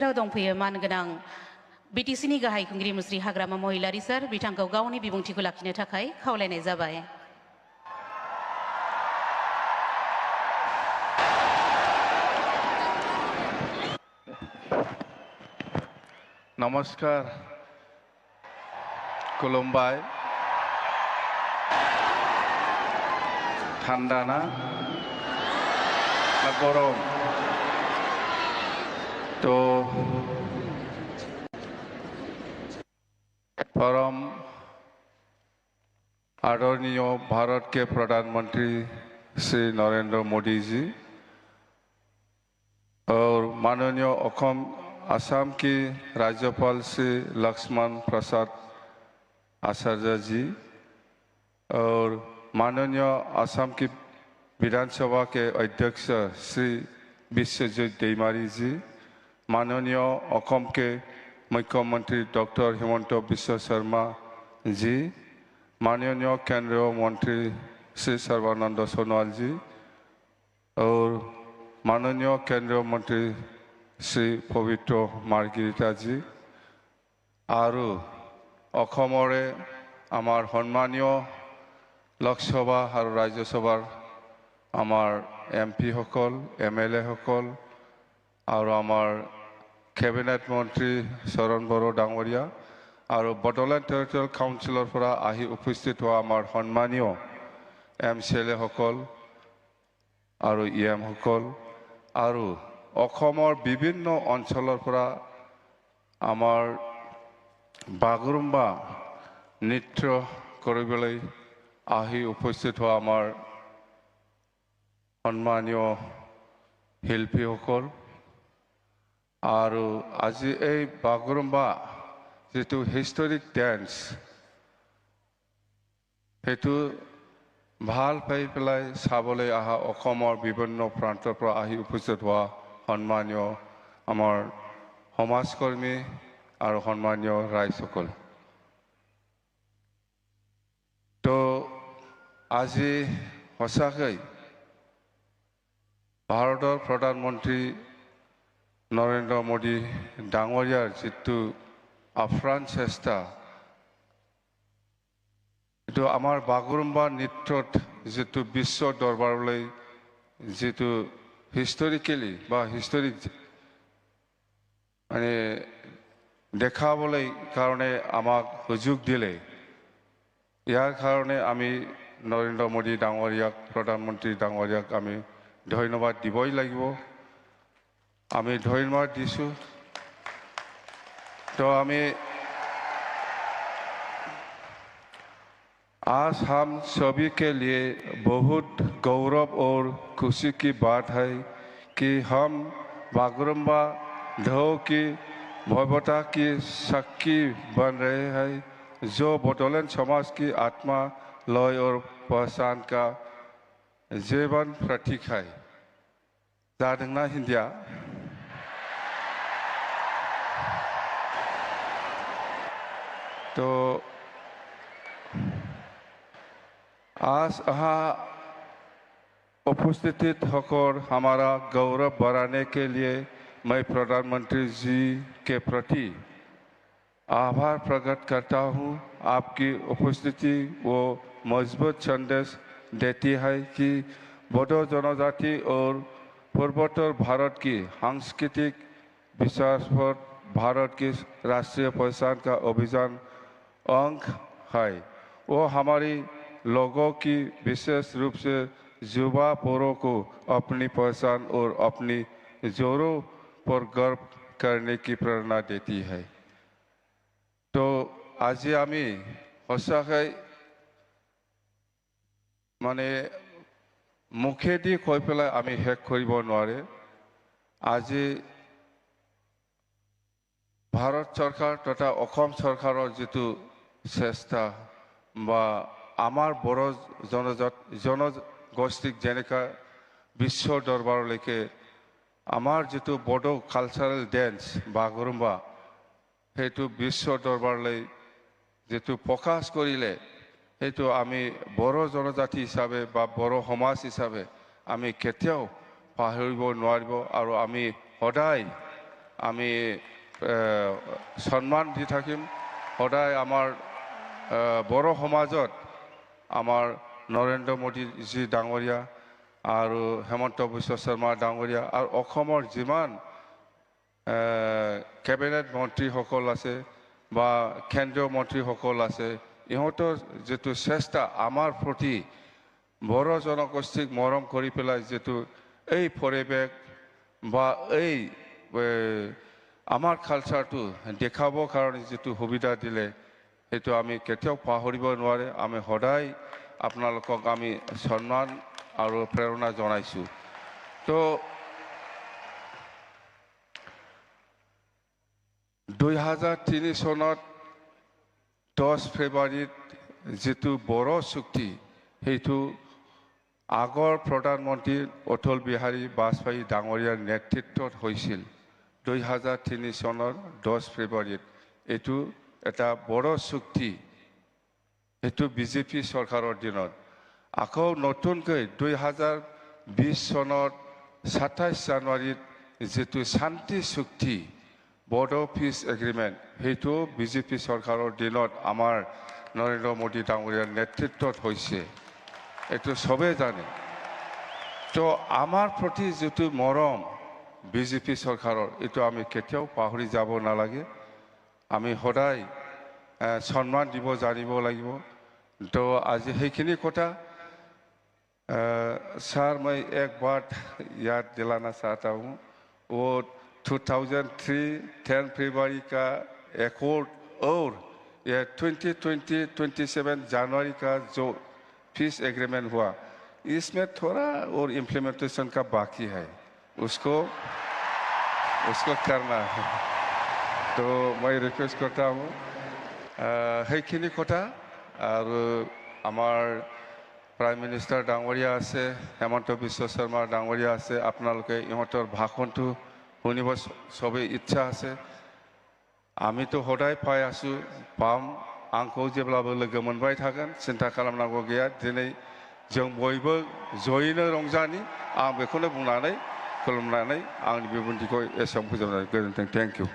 दंफैयो मानगोनां बिटिसिनि गाहाय खुंगिरि मुस्रि हाग्रामा महिलारि सार बिथांखौ गावनि बिबुंथिखौ लाखिनो थाखाय खावलायनाय जाबाय। नमस्कार खुलुमबाय ঠান্ডা না গরম तो परम आदरणीय भारत के प्रधानमंत्री श्री नरेंद्र मोदी जी और माननीय असम की राज्यपाल श्री लक्ष्मण प्रसाद आचार्य जी और माननीय असम की विधानसभा के अध्यक्ष श्री विश्वजीत दैमारी जी, माननीय असम के मुख्यमंत्री डॉक्टर हिमंत बिश्व शर्मा जी, माननीय केंद्रीय मंत्री श्री सर्बानंद सोनोवाल जी और माननीय केंद्रीय मंत्री श्री पवित्र मार्गेरिटा जी और अखमरे आमार सम्मानीय लोकसभा और राज्यसभा आमार MP हकल MLA हकल और आमार कैबिनेट मंत्री शरण बड़ो डांगरिया और बडोलेण्ड टेरिटरियल काउन्सिलरफोरा आहि उपस्थित हुआ आमार सम्मानीय MCLA हकल और EM हकल और अखमर विभिन्न अंचलरफोरा आमार बागुरुम्बा नृत्य करिबोलै आहि उपस्थित हुआ आमार सम्मानीय शिल्पी हकल और आज ए बागुरुम्बा जितु हिस्टोरिक डांस हेतु ভাল পাই পেলাই চাবলৈ আহা অসমৰ বিভিন্ন প্ৰান্তৰ পৰা আহি উপস্থিত হোৱা সম্মানীয় আমাৰ সমাজকৰ্মী আৰু সম্মানীয় ৰাইজসকল তো আজি সঁচাকৈ ভাৰতৰ প্ৰধানমন্ত্ৰী নৰেন্দ্ৰ মোদী ডাঙৰীয়াৰ যিটো আপ্ৰাণ চেষ্টা तो आमार बागुरुम्बा नृत्यत जितु विश्व दरबारলৈ जितु हिस्टोरिकली बा हिस्टोरिक माने देखाबोलै कारणे आमाक सुजुग दिले यार कारणे आमी नरेंद्र मोदी डांगरियाक प्रधानमंत्री डांगरियाक आमी धन्यवाद दिबই লাগিব आमी धन्यवाद दिसु तो आमी आज हम सभी के लिए बहुत गौरव और खुशी की बात है कि हम बागुरुम्बा ढोल की भव्यता की साक्षी बन रहे हैं जो बडोलेण्ड समाज की आत्मा लय और पहचान का जीवन प्रतीक है जादोंना हिंदिया तो आज यहाँ उपस्थित होकर हमारा गौरव बढ़ाने के लिए मैं प्रधानमंत्री जी के प्रति आभार प्रकट करता हूँ। आपकी उपस्थिति वो मजबूत संदेश देती है कि बोडो जनजाति और पूर्वोत्तर भारत की सांस्कृतिक विकास पर भारत की राष्ट्रीय पहचान का अभियान अंग है। वो हमारी लोगों की विशेष रूप से युवा पीढ़ी को अपनी पहचान और अपनी जोरों पर गर्व करने की प्रेरणा देती है। तो आज आमी सचाकै माने मुखेदी কৈ পেলাই आमी हेक কৰিব নোৱাৰে। आज भारत सरकार तथा অসম सरकारों जितु चेष्टा बा आमार बड़ो जनगोष्ठीक जेनेका विश्व दरबारলৈকে आमार जितु बडो कालचारेल डांस बागुरुम्बा हेतु विश्व दरबारলৈ जितु प्रकाश करिले हेतु आमी बड़ो जनजाति हिसाबे बा बड़ो समाज हिसाबे आमी केতিয়াও पाहरिब নোৱাৰিব আৰু आमी সদায় আমি সন্মান দি থাকিম সদায় আমাৰ বড় সমাজত আমাৰ নৰেন্দ্ৰ মোদীজী ডাঙৰীয়া আৰু হেমন্ত বিশ্ব শৰ্মা ডাঙৰীয়া আৰু অসমৰ যিমান কেবিনেট মন্ত্ৰীসকল আছে বা কেন্দ্ৰীয় মন্ত্ৰীসকল আছে ইহঁতৰ যিটো চেষ্টা আমাৰ প্ৰতি বড়ো জনগোষ্ঠীক মৰম কৰি পেলাই যিটো এই পৰিৱেশ বা এই আমাৰ কালচাৰটো দেখাবৰ কাৰণে যিটো সুবিধা দিলে সেইটো আমি কেতিয়াও পাহৰিব নোৱাৰে আমি সদায় আপোনালোকক আমি সন্মান আৰু প্ৰেৰণা জনাইছোঁ তো 2003 চনত 10 ফেব্ৰুৱাৰীত যিটো বড়ো চুক্তি সেইটো আগৰ প্ৰধানমন্ত্ৰী অটল বিহাৰী বাজপেয়ী ডাঙৰীয়াৰ নেতৃত্বত হৈছিল 2003 চনৰ 10 ফেব্ৰুৱাৰীত এইটো এটা বড়ো চুক্তি সেইটো বিজেপি চৰকাৰৰ দিনত আকৌ নতুনকৈ 2020 চনৰ 27 জানুৱাৰীত যিটো শান্তি চুক্তি বড়ো পিছ এগ্ৰিমেণ্ট সেইটো বিজেপি চৰকাৰৰ দিনত আমাৰ নৰেন্দ্ৰ মোদী ডাঙৰীয়াৰ নেতৃত্বত হৈছে এইটো সবেই জানে তো আমাৰ প্ৰতি যিটো মৰম বিজেপি চৰকাৰৰ এইটো আমি কেতিয়াও পাহৰি যাব নালাগে আমি সদায় সন্মান দিব জানিব লাগিব তো আজি সেইখিনি কথা सर मैं एक बात याद दिलाना चाहता हूँ वो 2003 10 फरवरी का एकॉर्ड और ये 27 जनवरी का जो पीस एग्रीमेंट हुआ इसमें थोड़ा और इम्प्लीमेंटेशन का बाकी है उसको करना है तो मैं रिक्वेस्ट करता हूँ সেইখিনি কথা আৰু আমাৰ প্ৰাইম মিনিষ্টাৰ ডাঙৰীয়া আছে হেমন্ত বিশ্ব শৰ্মা ডাঙৰীয়া আছে আপোনালোকে ইহঁতৰ ভাষণটো শুনিব সবেই ইচ্ছা আছে আমিতো সদায় পাই আছোঁ পাম आंखौ जेब्लाबो लोगो मोनबाय थागोन सिन्था खालामनांगौ गैया दिनै जों बयबो जयैनो रंजानि आं बेखौनो बुंनानै खुलुमनानै आंनि बिबुंथिखौ एसेयावनो फोजोबनाय गोजोन्थों थेंक इउ